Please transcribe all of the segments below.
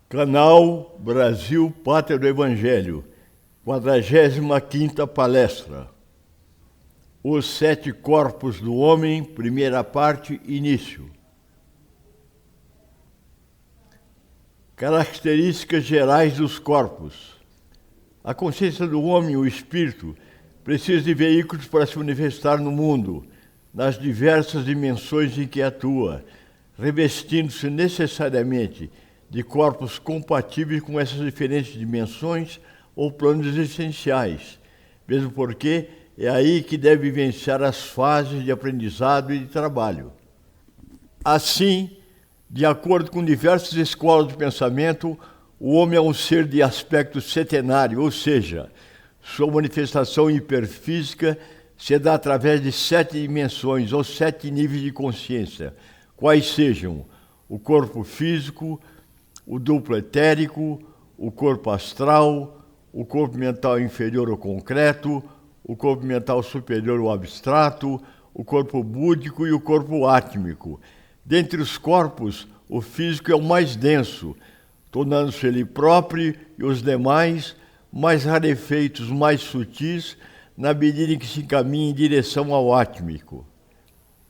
Canal Brasil Pátria do Evangelho, 45ª palestra. Os 7 corpos do homem, primeira parte, início. Características gerais dos corpos. A consciência do homem, o espírito, precisa de veículos para se manifestar no mundo, nas diversas dimensões em que atua, revestindo-se necessariamente de corpos compatíveis com essas diferentes dimensões ou planos existenciais, mesmo porque é aí que deve vivenciar as fases de aprendizado e de trabalho. Assim, de acordo com diversas escolas de pensamento, o homem é um ser de aspecto setenário, ou seja, sua manifestação hiperfísica se dá através de 7 dimensões ou 7 níveis de consciência, quais sejam o corpo físico, o duplo etérico, o corpo astral, o corpo mental inferior ou concreto, o corpo mental superior ou abstrato, o corpo búdico e o corpo átmico. Dentre os corpos, o físico é o mais denso, tornando-se ele próprio e os demais mais rarefeitos, mais sutis, na medida em que se encaminha em direção ao átmico.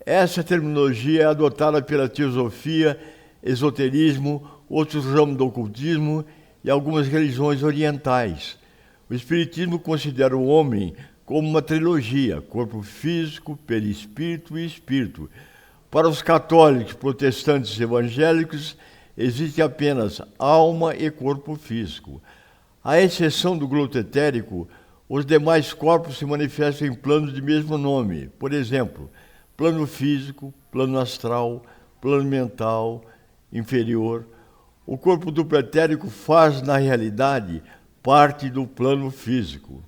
Essa terminologia é adotada pela teosofia, esoterismo, outros ramos do ocultismo e algumas religiões orientais. O espiritismo considera o homem como uma trilogia, corpo físico, perispírito e espírito. Para os católicos, protestantes e evangélicos, existe apenas alma e corpo físico. À exceção do globo etérico, os demais corpos se manifestam em planos de mesmo nome. Por exemplo, plano físico, plano astral, plano mental inferior. O corpo duplo etérico faz, na realidade, parte do plano físico.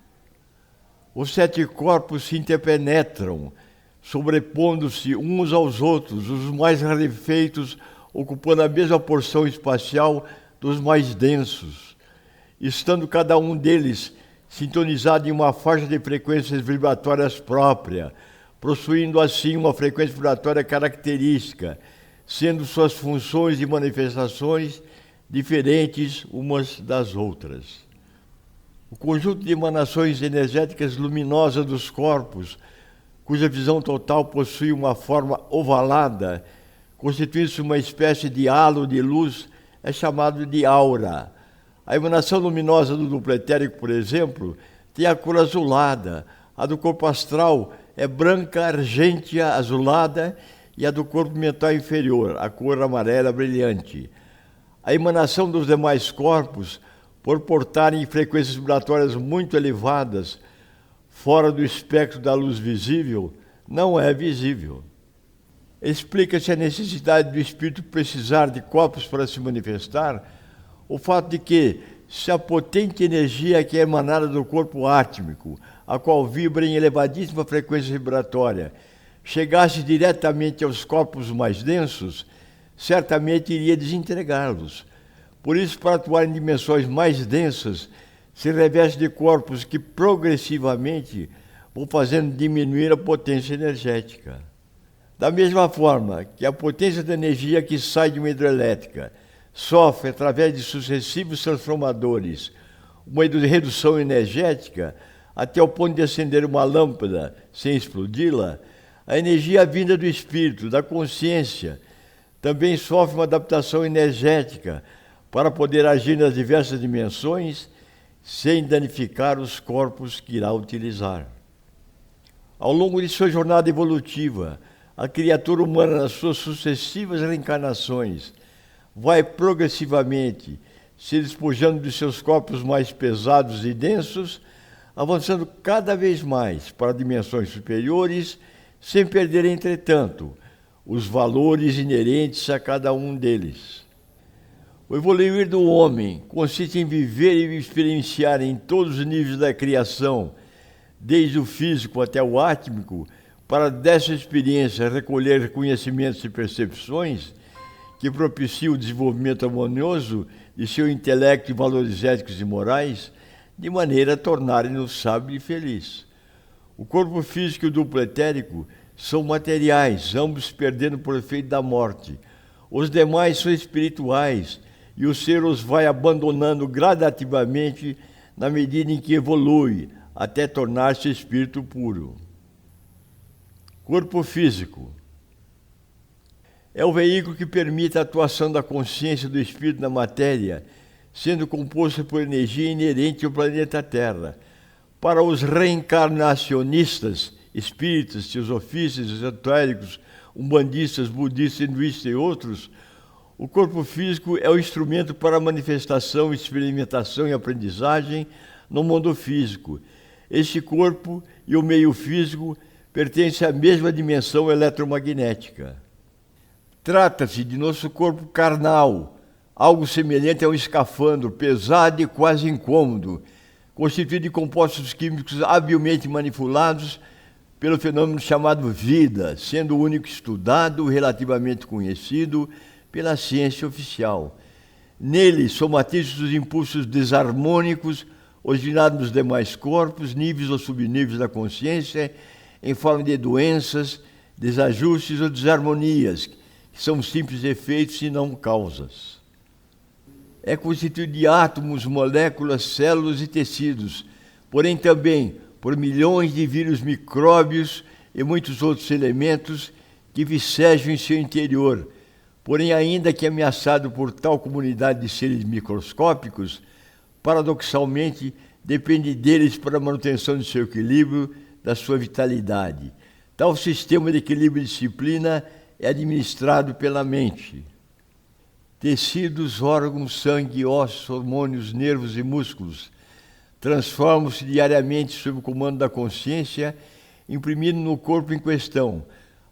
Os 7 corpos se interpenetram, sobrepondo-se uns aos outros, os mais rarefeitos ocupando a mesma porção espacial dos mais densos, estando cada um deles sintonizado em uma faixa de frequências vibratórias própria, possuindo assim uma frequência vibratória característica, sendo suas funções e manifestações diferentes umas das outras. O conjunto de emanações energéticas luminosas dos corpos, cuja visão total possui uma forma ovalada, constituindo-se uma espécie de halo de luz, é chamado de aura. A emanação luminosa do duplo etérico, por exemplo, tem a cor azulada. A do corpo astral é branca, argêntea, azulada, e a do corpo mental inferior, a cor amarela brilhante. A emanação dos demais corpos, por portarem frequências vibratórias muito elevadas, fora do espectro da luz visível, não é visível. Explica-se a necessidade do espírito precisar de corpos para se manifestar, o fato de que, se a potente energia que é emanada do corpo átmico, a qual vibra em elevadíssima frequência vibratória, chegasse diretamente aos corpos mais densos, certamente iria desentregá-los. Por isso, para atuar em dimensões mais densas, se reveste de corpos que progressivamente vão fazendo diminuir a potência energética. Da mesma forma que a potência da energia que sai de uma hidrelétrica sofre, através de sucessivos transformadores, uma redução energética até o ponto de acender uma lâmpada sem explodi-la, a energia vinda do espírito, da consciência, também sofre uma adaptação energética para poder agir nas diversas dimensões sem danificar os corpos que irá utilizar. Ao longo de sua jornada evolutiva, a criatura humana, nas suas sucessivas reencarnações, vai progressivamente se despojando de seus corpos mais pesados e densos, avançando cada vez mais para dimensões superiores, sem perder, entretanto, os valores inerentes a cada um deles. O evoluir do homem consiste em viver e experienciar em todos os níveis da criação, desde o físico até o átmico, para dessa experiência recolher conhecimentos e percepções que propiciam o desenvolvimento harmonioso de seu intelecto e valores éticos e morais, de maneira a tornarem-no sábio e feliz. O corpo físico e o duplo etérico são materiais, ambos perdendo por efeito da morte. Os demais são espirituais e o ser os vai abandonando gradativamente na medida em que evolui, até tornar-se espírito puro. Corpo físico é o veículo que permite a atuação da consciência do espírito na matéria, sendo composto por energia inerente ao planeta Terra. Para os reencarnacionistas, espíritas, teosofistas, esotéricos, umbandistas, budistas, hinduistas e outros, o corpo físico é o instrumento para a manifestação, experimentação e aprendizagem no mundo físico. Este corpo e o meio físico pertencem à mesma dimensão eletromagnética. Trata-se de nosso corpo carnal, algo semelhante a um escafandro, pesado e quase incômodo, constituído de compostos químicos habilmente manipulados pelo fenômeno chamado vida, sendo o único estudado, relativamente conhecido pela ciência oficial. Nele somatizam os impulsos desarmônicos originados nos demais corpos, níveis ou subníveis da consciência, em forma de doenças, desajustes ou desarmonias, que são simples efeitos e não causas. É constituído de átomos, moléculas, células e tecidos, porém também por milhões de vírus, micróbios e muitos outros elementos que vicejam em seu interior. Porém, ainda que ameaçado por tal comunidade de seres microscópicos, paradoxalmente depende deles para a manutenção de seu equilíbrio, da sua vitalidade. Tal sistema de equilíbrio e disciplina é administrado pela mente. Tecidos, órgãos, sangue, ossos, hormônios, nervos e músculos transformam-se diariamente sob o comando da consciência, imprimindo no corpo em questão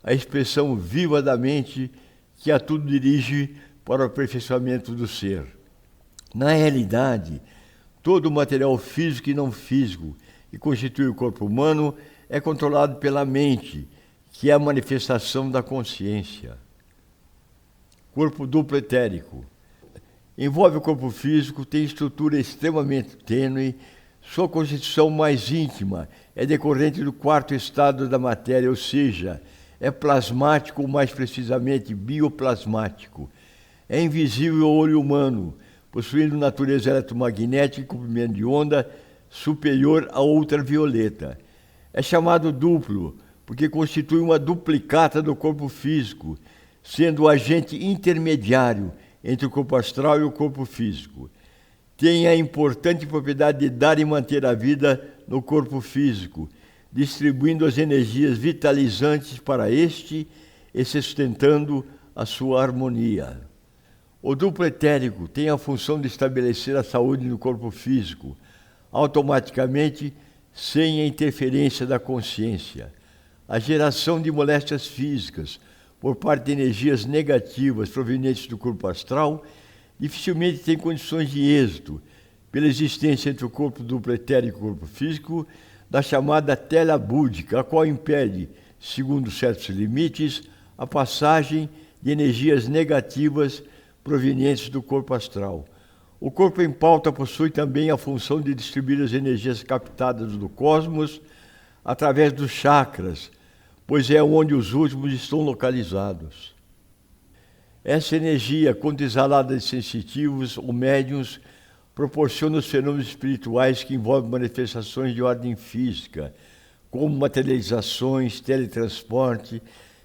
a expressão viva da mente que a tudo dirige para o aperfeiçoamento do ser. Na realidade, todo o material físico e não físico que constitui o corpo humano é controlado pela mente, que é a manifestação da consciência. Corpo duplo etérico. Envolve o corpo físico, tem estrutura extremamente tênue, sua constituição mais íntima é decorrente do quarto estado da matéria, ou seja, é plasmático, ou mais precisamente bioplasmático. É invisível ao olho humano, possuindo natureza eletromagnética e comprimento de onda superior à ultravioleta. É chamado duplo, porque constitui uma duplicata do corpo físico, sendo o agente intermediário entre o corpo astral e o corpo físico. Tem a importante propriedade de dar e manter a vida no corpo físico, distribuindo as energias vitalizantes para este e sustentando a sua harmonia. O duplo etérico tem a função de estabelecer a saúde no corpo físico, automaticamente, sem a interferência da consciência. A geração de moléstias físicas por parte de energias negativas provenientes do corpo astral dificilmente tem condições de êxito, pela existência entre o corpo duplo etérico e o corpo físico, da chamada tela búdica, a qual impede, segundo certos limites, a passagem de energias negativas provenientes do corpo astral. O corpo em pauta possui também a função de distribuir as energias captadas do cosmos através dos chakras, pois é onde os últimos estão localizados. Essa energia, quando exalada de sensitivos ou médiuns, proporciona os fenômenos espirituais que envolvem manifestações de ordem física, como materializações, teletransporte,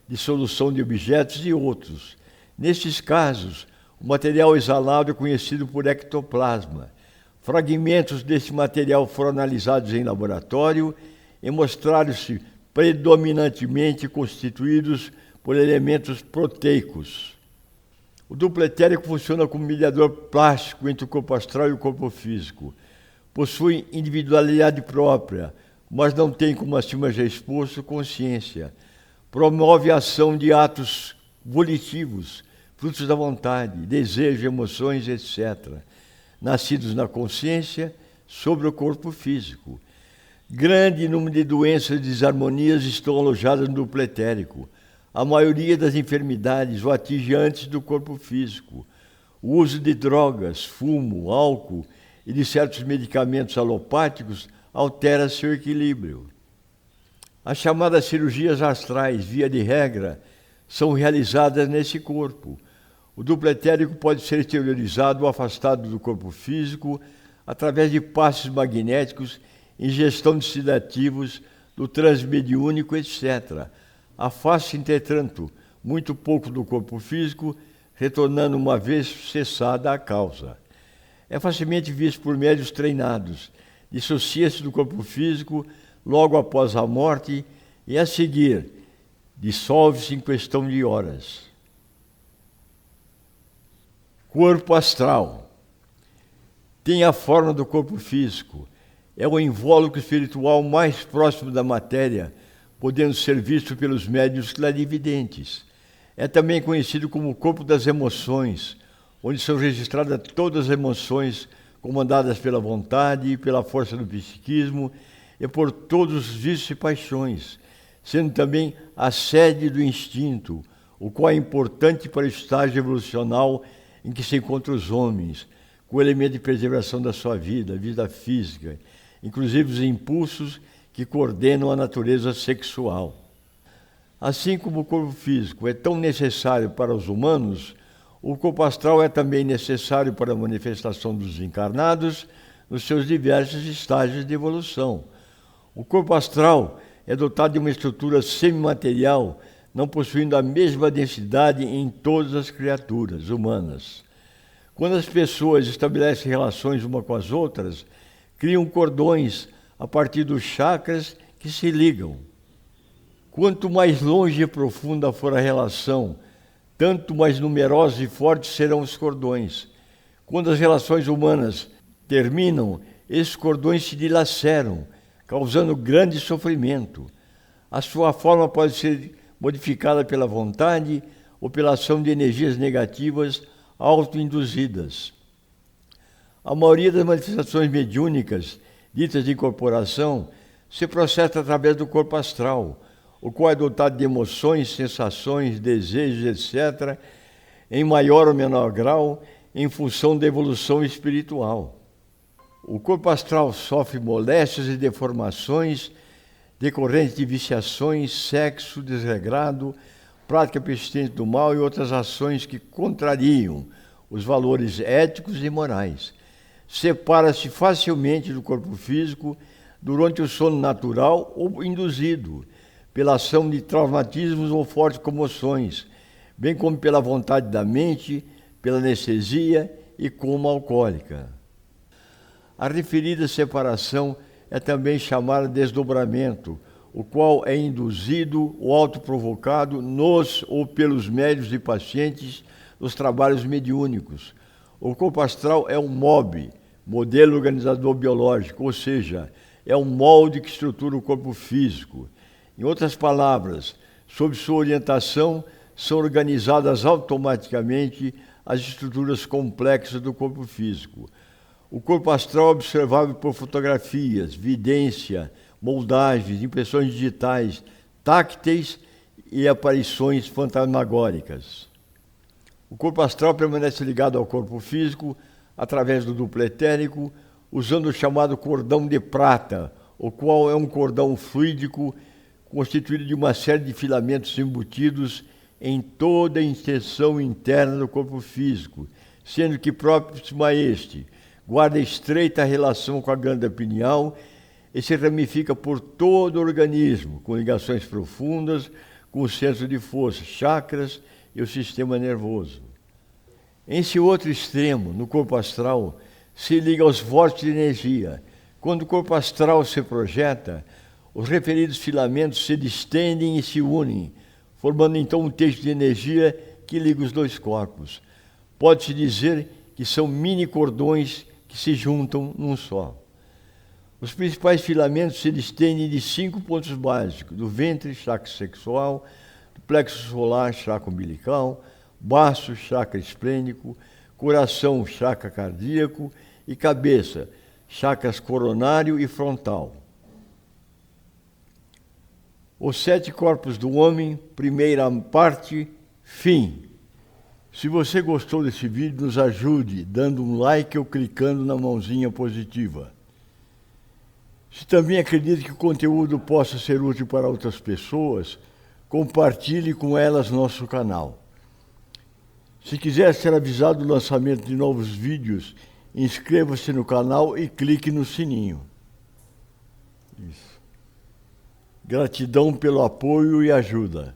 dissolução de objetos e outros. Nestes casos, o material exalado é conhecido por ectoplasma. Fragmentos desse material foram analisados em laboratório e mostraram-se predominantemente constituídos por elementos proteicos. O duplo etérico funciona como mediador plástico entre o corpo astral e o corpo físico. Possui individualidade própria, mas não tem, como acima já exposto, consciência. Promove a ação de atos volitivos, frutos da vontade, desejo, emoções, etc., nascidos na consciência sobre o corpo físico. Grande número de doenças e desarmonias estão alojadas no duplo etérico. A maioria das enfermidades o atinge antes do corpo físico. O uso de drogas, fumo, álcool e de certos medicamentos alopáticos altera seu equilíbrio. As chamadas cirurgias astrais, via de regra, são realizadas nesse corpo. O duplo etérico pode ser exteriorizado ou afastado do corpo físico através de passes magnéticos, ingestão de sedativos, do transe mediúnico, etc. Afasta-se, entretanto, muito pouco do corpo físico, retornando uma vez cessada a causa. É facilmente visto por médiuns treinados. Dissocia-se do corpo físico logo após a morte e, a seguir, dissolve-se em questão de horas. Corpo astral. Tem a forma do corpo físico. É o invólucro espiritual mais próximo da matéria, podendo ser visto pelos médiuns clarividentes. É também conhecido como o corpo das emoções, onde são registradas todas as emoções comandadas pela vontade e pela força do psiquismo e por todos os vícios e paixões, sendo também a sede do instinto, o qual é importante para o estágio evolucional em que se encontram os homens, com o elemento de preservação da sua vida, a vida física, inclusive os impulsos que coordenam a natureza sexual. Assim como o corpo físico é tão necessário para os humanos, o corpo astral é também necessário para a manifestação dos encarnados nos seus diversos estágios de evolução. O corpo astral é dotado de uma estrutura semimaterial, não possuindo a mesma densidade em todas as criaturas humanas. Quando as pessoas estabelecem relações umas com as outras, criam cordões a partir dos chakras que se ligam. Quanto mais longe e profunda for a relação, tanto mais numerosos e fortes serão os cordões. Quando as relações humanas terminam, esses cordões se dilaceram, causando grande sofrimento. A sua forma pode ser modificada pela vontade ou pela ação de energias negativas autoinduzidas. A maioria das manifestações mediúnicas, ditas de incorporação, se processa através do corpo astral, o qual é dotado de emoções, sensações, desejos, etc., em maior ou menor grau, em função da evolução espiritual. O corpo astral sofre moléstias e deformações decorrentes de viciações, sexo desregrado, prática persistente do mal e outras ações que contrariam os valores éticos e morais. Separa-se facilmente do corpo físico durante o sono natural ou induzido, pela ação de traumatismos ou fortes comoções, bem como pela vontade da mente, pela anestesia e coma alcoólica. A referida separação é também chamada desdobramento, o qual é induzido ou autoprovocado nos ou pelos médiuns e pacientes nos trabalhos mediúnicos. O corpo astral é um MOB, modelo organizador biológico, ou seja, é um molde que estrutura o corpo físico. Em outras palavras, sob sua orientação, são organizadas automaticamente as estruturas complexas do corpo físico. O corpo astral é observável por fotografias, vidência, moldagens, impressões digitais, tácteis e aparições fantasmagóricas. O corpo astral permanece ligado ao corpo físico através do duplo etérico, usando o chamado cordão de prata, o qual é um cordão fluídico constituído de uma série de filamentos embutidos em toda a extensão interna do corpo físico, sendo que próximo a este guarda estreita relação com a glândula pineal e se ramifica por todo o organismo, com ligações profundas com o centro de força, chakras e o sistema nervoso. Em seu outro extremo, no corpo astral, se liga aos vórtices de energia. Quando o corpo astral se projeta, os referidos filamentos se distendem e se unem, formando então um teixo de energia que liga os dois corpos. Pode-se dizer que são mini cordões que se juntam num só. Os principais filamentos se distendem de 5 pontos básicos: do ventre, chakra sexual, do plexo solar, chakra umbilical, baço, chakra esplênico, coração, chakra cardíaco e cabeça, chakras coronário e frontal. Os 7 corpos do homem, primeira parte, fim. Se você gostou desse vídeo, nos ajude dando um like ou clicando na mãozinha positiva. Se também acredita que o conteúdo possa ser útil para outras pessoas, compartilhe com elas nosso canal. Se quiser ser avisado do lançamento de novos vídeos, inscreva-se no canal e clique no sininho. Isso. Gratidão pelo apoio e ajuda.